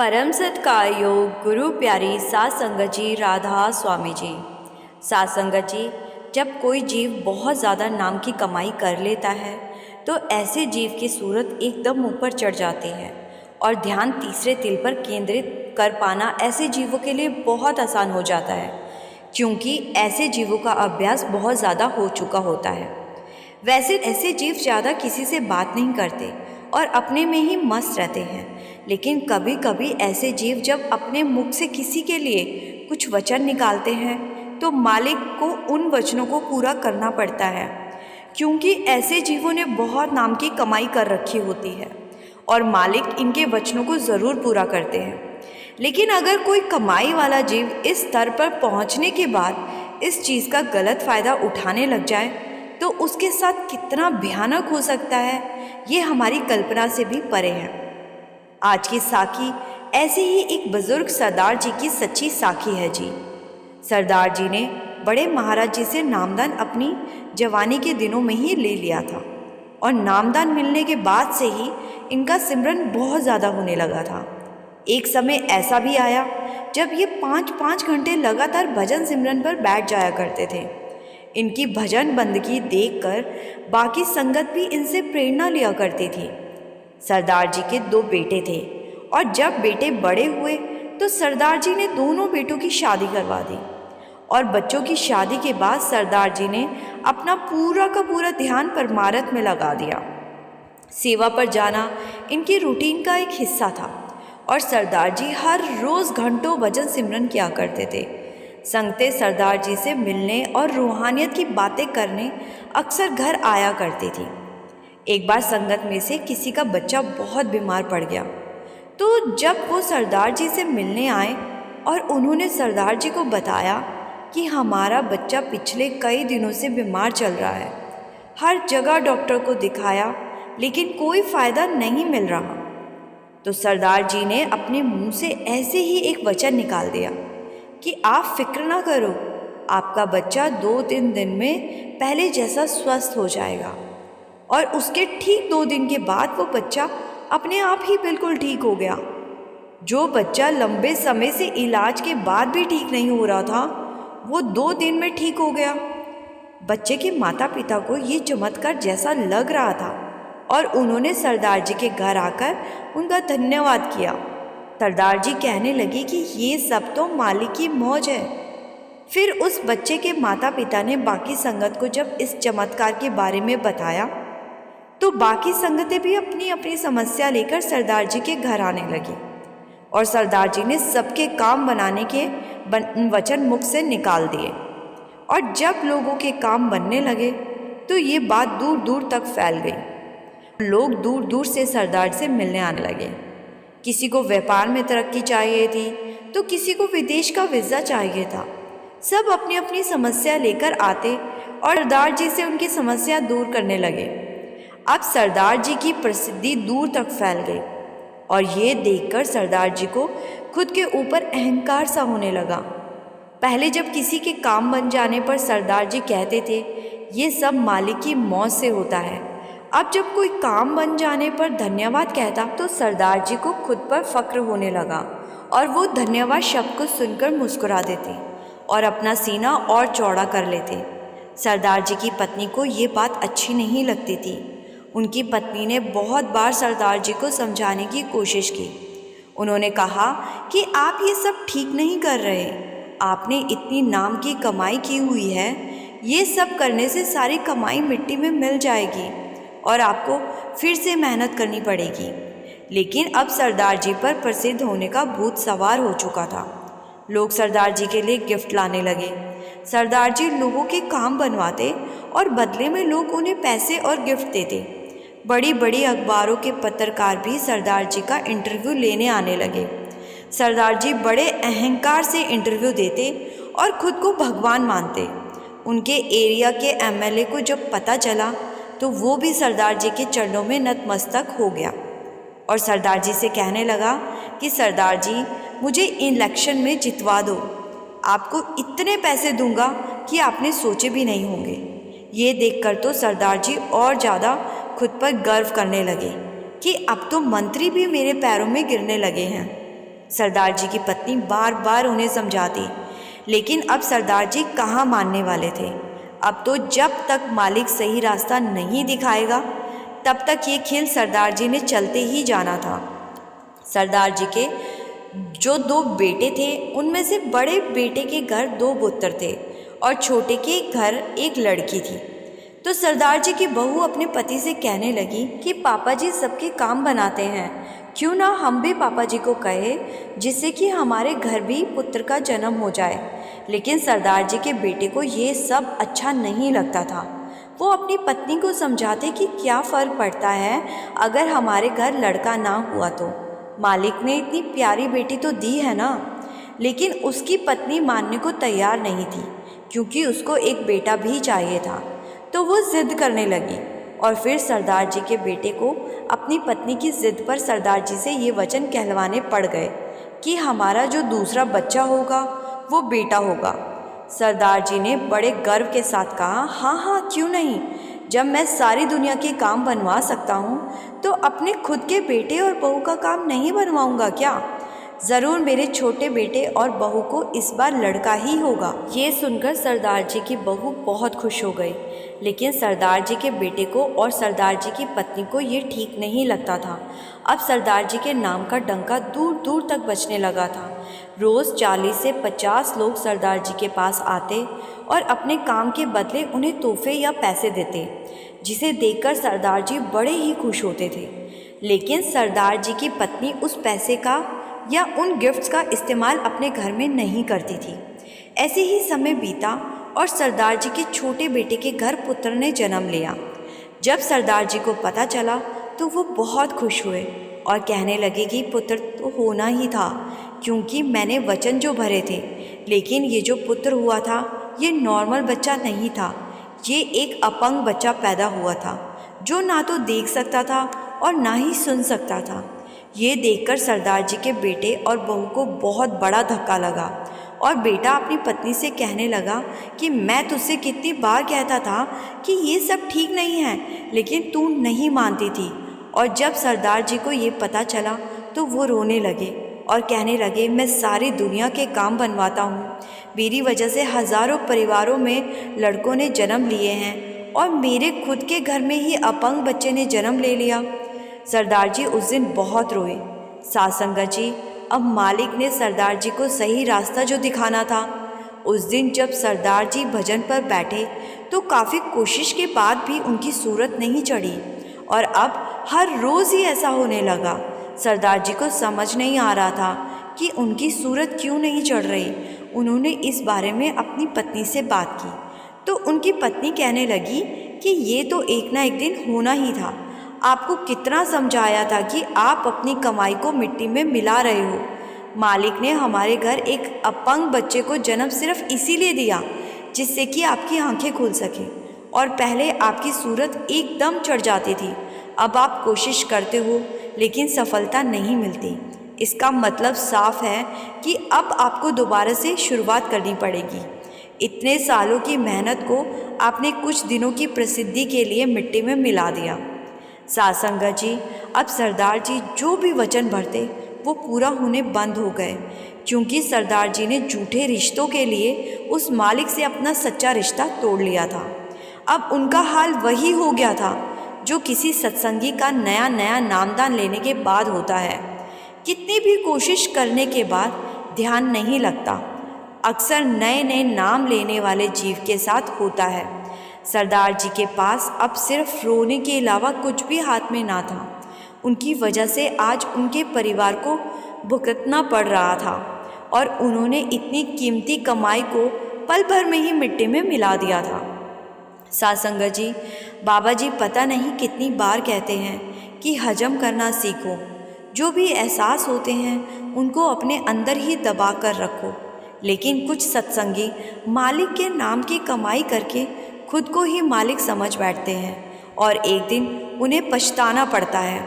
परम सत्कार योग गुरु प्यारी सात संगत जी राधा स्वामी जी। सात संगत जी, जब कोई जीव बहुत ज़्यादा नाम की कमाई कर लेता है तो ऐसे जीव की सूरत एकदम ऊपर चढ़ जाती है और ध्यान तीसरे तिल पर केंद्रित कर पाना ऐसे जीवों के लिए बहुत आसान हो जाता है, क्योंकि ऐसे जीवों का अभ्यास बहुत ज़्यादा हो चुका होता है। वैसे ऐसे जीव ज़्यादा किसी से बात नहीं करते और अपने में ही मस्त रहते हैं, लेकिन कभी कभी ऐसे जीव जब अपने मुख से किसी के लिए कुछ वचन निकालते हैं तो मालिक को उन वचनों को पूरा करना पड़ता है, क्योंकि ऐसे जीवों ने बहुत नाम की कमाई कर रखी होती है और मालिक इनके वचनों को ज़रूर पूरा करते हैं। लेकिन अगर कोई कमाई वाला जीव इस स्तर पर पहुंचने के बाद इस चीज़ का गलत फ़ायदा उठाने लग जाए तो उसके साथ कितना भयानक हो सकता है, ये हमारी कल्पना से भी परे है। आज की साखी ऐसे ही एक बुजुर्ग सरदार जी की सच्ची साखी है जी। सरदार जी ने बड़े महाराज जी से नामदान अपनी जवानी के दिनों में ही ले लिया था और नामदान मिलने के बाद से ही इनका सिमरन बहुत ज़्यादा होने लगा था। एक समय ऐसा भी आया जब ये 5-5 घंटे लगातार भजन सिमरन पर बैठ जाया करते थे। इनकी भजन बंदगी देखकर बाकी संगत भी इनसे प्रेरणा लिया करती थी। सरदार जी के 2 बेटे थे और जब बेटे बड़े हुए तो सरदार जी ने दोनों बेटों की शादी करवा दी और बच्चों की शादी के बाद सरदार जी ने अपना पूरा का पूरा ध्यान परमार्थ में लगा दिया। सेवा पर जाना इनकी रूटीन का एक हिस्सा था और सरदार जी हर रोज़ घंटों भजन सिमरन किया करते थे। संगतें सरदार जी से मिलने और रूहानियत की बातें करने अक्सर घर आया करती थी। एक बार संगत में से किसी का बच्चा बहुत बीमार पड़ गया, तो जब वो सरदार जी से मिलने आए और उन्होंने सरदार जी को बताया कि हमारा बच्चा पिछले कई दिनों से बीमार चल रहा है, हर जगह डॉक्टर को दिखाया लेकिन कोई फ़ायदा नहीं मिल रहा, तो सरदार जी ने अपने मुंह से ऐसे ही एक वचन निकाल दिया कि आप फिक्र ना करो, आपका बच्चा 2-3 दिन में पहले जैसा स्वस्थ हो जाएगा। और उसके ठीक 2 दिन के बाद वो बच्चा अपने आप ही बिल्कुल ठीक हो गया। जो बच्चा लंबे समय से इलाज के बाद भी ठीक नहीं हो रहा था, वो 2 दिन में ठीक हो गया। बच्चे के माता पिता को ये चमत्कार जैसा लग रहा था और उन्होंने सरदार जी के घर आकर उनका धन्यवाद किया। सरदार जी कहने लगे कि ये सब तो मालिक की मौज है। फिर उस बच्चे के माता पिता ने बाकी संगत को जब इस चमत्कार के बारे में बताया तो बाकी संगतें भी अपनी अपनी समस्या लेकर सरदार जी के घर आने लगी और सरदार जी ने सबके काम बनाने के वचन मुख से निकाल दिए। और जब लोगों के काम बनने लगे तो ये बात दूर दूर तक फैल गई। लोग दूर दूर से सरदार से मिलने आने लगे। किसी को व्यापार में तरक्की चाहिए थी तो किसी को विदेश का वीज़ा चाहिए था। सब अपनी अपनी समस्या लेकर आते और सरदार जी से उनकी समस्या दूर करने लगे। अब सरदार जी की प्रसिद्धि दूर तक फैल गई और ये देखकर सरदार जी को खुद के ऊपर अहंकार सा होने लगा। पहले जब किसी के काम बन जाने पर सरदार जी कहते थे ये सब मालिक की मौज से होता है, अब जब कोई काम बन जाने पर धन्यवाद कहता तो सरदार जी को खुद पर फक्र होने लगा और वो धन्यवाद शब्द को सुनकर मुस्कुरा देते और अपना सीना और चौड़ा कर लेते। सरदार जी की पत्नी को ये बात अच्छी नहीं लगती थी। उनकी पत्नी ने बहुत बार सरदार जी को समझाने की कोशिश की। उन्होंने कहा कि आप ये सब ठीक नहीं कर रहे, आपने इतनी नाम की कमाई की हुई है, ये सब करने से सारी कमाई मिट्टी में मिल जाएगी और आपको फिर से मेहनत करनी पड़ेगी। लेकिन अब सरदार जी पर प्रसिद्ध होने का भूत सवार हो चुका था। लोग सरदार जी के लिए गिफ्ट लाने लगे। सरदार जी लोगों के काम बनवाते और बदले में लोग उन्हें पैसे और गिफ्ट देते। बड़ी बड़ी अखबारों के पत्रकार भी सरदार जी का इंटरव्यू लेने आने लगे। सरदार जी बड़े अहंकार से इंटरव्यू देते और खुद को भगवान मानते। उनके एरिया के एमएलए को जब पता चला तो वो भी सरदार जी के चरणों में नतमस्तक हो गया और सरदार जी से कहने लगा कि सरदार जी, मुझे इलेक्शन में जितवा दो, आपको इतने पैसे दूंगा कि आपने सोचे भी नहीं होंगे। ये देखकर तो सरदार जी और ज़्यादा खुद पर गर्व करने लगे कि अब तो मंत्री भी मेरे पैरों में गिरने लगे हैं। सरदार जी की पत्नी बार बार उन्हें समझाती, लेकिन अब सरदार जी कहाँ मानने वाले थे। अब तो जब तक मालिक सही रास्ता नहीं दिखाएगा तब तक ये खेल सरदार जी ने चलते ही जाना था। सरदार जी के जो 2 बेटे थे उनमें से बड़े बेटे के घर 2 पुत्र थे और छोटे के घर एक लड़की थी। तो सरदार जी की बहू अपने पति से कहने लगी कि पापा जी सबके काम बनाते हैं, क्यों ना हम भी पापा जी को कहे, जिससे कि हमारे घर भी पुत्र का जन्म हो जाए। लेकिन सरदार जी के बेटे को ये सब अच्छा नहीं लगता था। वो अपनी पत्नी को समझाते कि क्या फ़र्क पड़ता है अगर हमारे घर लड़का ना हुआ तो, मालिक ने इतनी प्यारी बेटी तो दी है ना। लेकिन उसकी पत्नी मानने को तैयार नहीं थी, क्योंकि उसको एक बेटा भी चाहिए था। तो वो ज़िद करने लगी और फिर सरदार जी के बेटे को अपनी पत्नी की ज़िद पर सरदार जी से ये वचन कहलवाने पड़ गए कि हमारा जो दूसरा बच्चा होगा वो बेटा होगा। सरदार जी ने बड़े गर्व के साथ कहा, हाँ हाँ क्यों नहीं, जब मैं सारी दुनिया के काम बनवा सकता हूँ तो अपने खुद के बेटे और बहू का काम नहीं बनवाऊँगा क्या? ज़रूर मेरे छोटे बेटे और बहू को इस बार लड़का ही होगा। ये सुनकर सरदार जी की बहू बहुत खुश हो गई, लेकिन सरदार जी के बेटे को और सरदार जी की पत्नी को ये ठीक नहीं लगता था। अब सरदार जी के नाम का डंका दूर दूर तक बजने लगा था। रोज़ 40 से 50 लोग सरदार जी के पास आते और अपने काम के बदले उन्हें तोहफे या पैसे देते, जिसे देखकर सरदार जी बड़े ही खुश होते थे। लेकिन सरदार जी की पत्नी उस पैसे का या उन गिफ्ट्स का इस्तेमाल अपने घर में नहीं करती थी। ऐसे ही समय बीता और सरदार जी के छोटे बेटे के घर पुत्र ने जन्म लिया। जब सरदार जी को पता चला तो वो बहुत खुश हुए और कहने लगे कि पुत्र तो होना ही था, क्योंकि मैंने वचन जो भरे थे। लेकिन ये जो पुत्र हुआ था ये नॉर्मल बच्चा नहीं था, ये एक अपंग बच्चा पैदा हुआ था, जो ना तो देख सकता था और ना ही सुन सकता था। ये देखकर सरदार जी के बेटे और बहू को बहुत बड़ा धक्का लगा और बेटा अपनी पत्नी से कहने लगा कि मैं तुझसे कितनी बार कहता था कि ये सब ठीक नहीं है, लेकिन तू नहीं मानती थी। और जब सरदार जी को ये पता चला तो वो रोने लगे और कहने लगे, मैं सारी दुनिया के काम बनवाता हूँ, मेरी वजह से हज़ारों परिवारों में लड़कों ने जन्म लिए हैं और मेरे खुद के घर में ही अपंग बच्चे ने जन्म ले लिया। सरदार जी उस दिन बहुत रोए। साथ संगत जी, अब मालिक ने सरदार जी को सही रास्ता जो दिखाना था। उस दिन जब सरदार जी भजन पर बैठे तो काफ़ी कोशिश के बाद भी उनकी सूरत नहीं चढ़ी और अब हर रोज़ ही ऐसा होने लगा। सरदार जी को समझ नहीं आ रहा था कि उनकी सूरत क्यों नहीं चढ़ रही। उन्होंने इस बारे में अपनी पत्नी से बात की तो उनकी पत्नी कहने लगी कि ये तो एक ना एक दिन होना ही था। आपको कितना समझाया था कि आप अपनी कमाई को मिट्टी में मिला रहे हो। मालिक ने हमारे घर एक अपंग बच्चे को जन्म सिर्फ इसीलिए दिया जिससे कि आपकी आंखें खुल सके, और पहले आपकी सूरत एकदम चढ़ जाती थी। अब आप कोशिश करते हो लेकिन सफलता नहीं मिलती। इसका मतलब साफ है कि अब आपको दोबारा से शुरुआत करनी पड़ेगी। इतने सालों की मेहनत को आपने कुछ दिनों की प्रसिद्धि के लिए मिट्टी में मिला दिया। साथ संगत जी, अब सरदार जी जो भी वचन भरते वो पूरा होने बंद हो गए, क्योंकि सरदार जी ने झूठे रिश्तों के लिए उस मालिक से अपना सच्चा रिश्ता तोड़ लिया था। अब उनका हाल वही हो गया था जो किसी सत्संगी का नया नया नामदान लेने के बाद होता है। कितनी भी कोशिश करने के बाद ध्यान नहीं लगता। अक्सर नए नए नाम लेने वाले जीव के साथ होता है। सरदार जी के पास अब सिर्फ रोने के अलावा कुछ भी हाथ में ना था। उनकी वजह से आज उनके परिवार को भुगतना पड़ रहा था और उन्होंने इतनी कीमती कमाई को पल भर में ही मिट्टी में मिला दिया था। साथ संगत जी, बाबा जी पता नहीं कितनी बार कहते हैं कि हजम करना सीखो। जो भी एहसास होते हैं उनको अपने अंदर ही दबा कर रखो। लेकिन कुछ सत्संगी मालिक के नाम की कमाई करके खुद को ही मालिक समझ बैठते हैं और एक दिन उन्हें पछताना पड़ता है।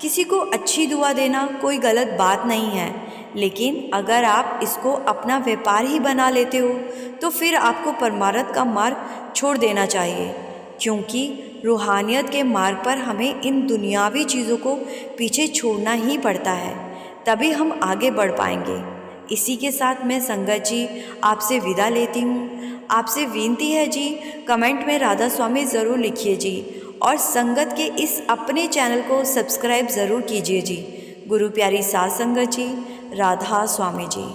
किसी को अच्छी दुआ देना कोई गलत बात नहीं है, लेकिन अगर आप इसको अपना व्यापार ही बना लेते हो तो फिर आपको परमार्थ का मार्ग छोड़ देना चाहिए, क्योंकि रूहानियत के मार्ग पर हमें इन दुनियावी चीज़ों को पीछे छोड़ना ही पड़ता है। तभी हम आगे बढ़ पाएंगे। इसी के साथ मैं संगत जी आपसे विदा लेती हूँ। आपसे विनती है जी, कमेंट में राधा स्वामी ज़रूर लिखिए जी, और संगत के इस अपने चैनल को सब्सक्राइब ज़रूर कीजिए जी। गुरु प्यारी सात संगत जी, राधा स्वामी जी।